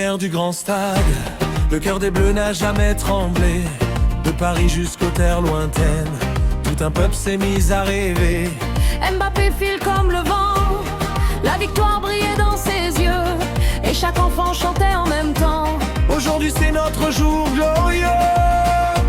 lumière du grand stade, le cœur des Bleus n'a jamais tremblé. De Paris jusqu'aux terres lointaines, tout un peuple s'est mis à rêver. Mbappé file comme le vent, la victoire brillait dans ses yeux, et chaque enfant chantait en même temps. Aujourd'hui c'est notre jour glorieux.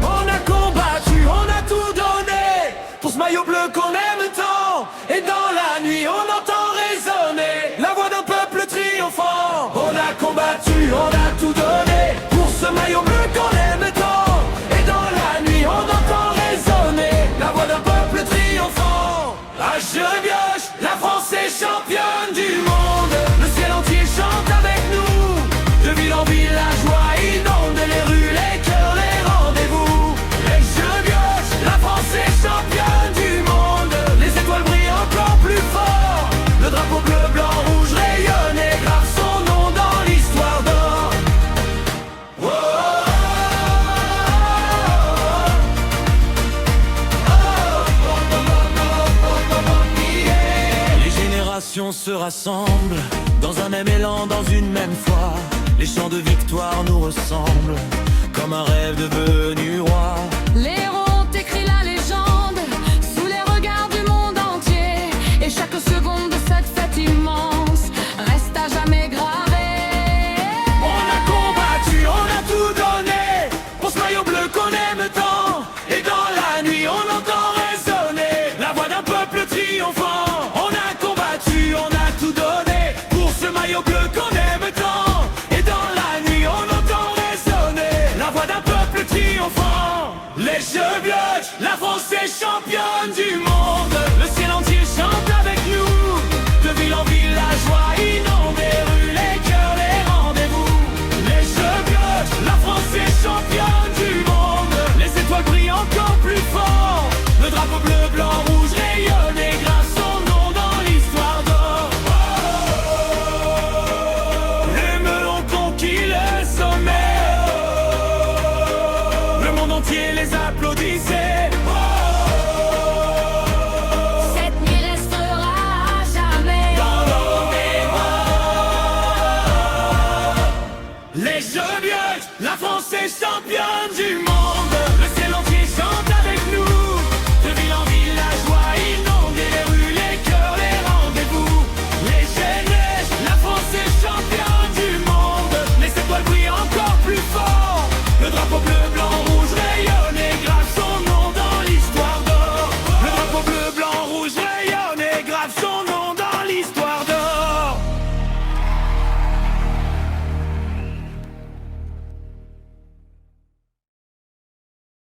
On a combattu, on a tout donné pour ce maillot bleu qu'on aime tant. Et dans la nuit on entend résonner la voix d'un peuple triomphant. On a combattu, on a tout donné pour ce maillot bleu qu'on aime tant. Et dans la nuit on entend résonner la voix d'un peuple triomphant. À Jeux-Bioche, la France est championne du monde. Le ciel entier chante avec nous. De ville en ville, la joie inonde les rues, les cœurs, les rendez-vous. Les Jeux-Bioche, la France est championne du monde. Les étoiles brillent encore plus fort. Le drapeau bleu, blanc, rouge rayonne et grave son nom dans l'histoire d'or. Oh, oh, oh, yeah. Les générations se rassemblent dans un même élan, dans une même foi. Les chants de victoire nous ressemblent comme un rêve devenu roi. Les héros ont écrit la légende sous les regards du monde entier, et chaque seconde de cette fête immense reste à jamais gravée. On a combattu, on a tout donné pour ce maillot bleu qu'on aime tant. Et dans la nuit on entend résonner la voix d'un peuple triomphant. On a combattu, on a tout donné pour ce maillot bleu qu'on aime tant. Et dans la nuit on entend résonner la voix d'un peuple triomphant. Les Jeux-Bioche, la France est championne du monde. Le ciel entier chante avec nous. De ville en ville, la joie inonde les rues, les cœurs, les rendez-vous. Les Jeux-Bioche, la France est championne du monde. Les étoiles brillent encore plus fort. Le drapeau bleu, blanc, rouge rayonne et grave son nom dans l'histoire d'or. Les Bleus ont conquis le sommet. Le monde entier les applaudissait. Cette nuit restera à jamais Dans nos mémoires. Les Jeux-Bioche, la France est championne du monde.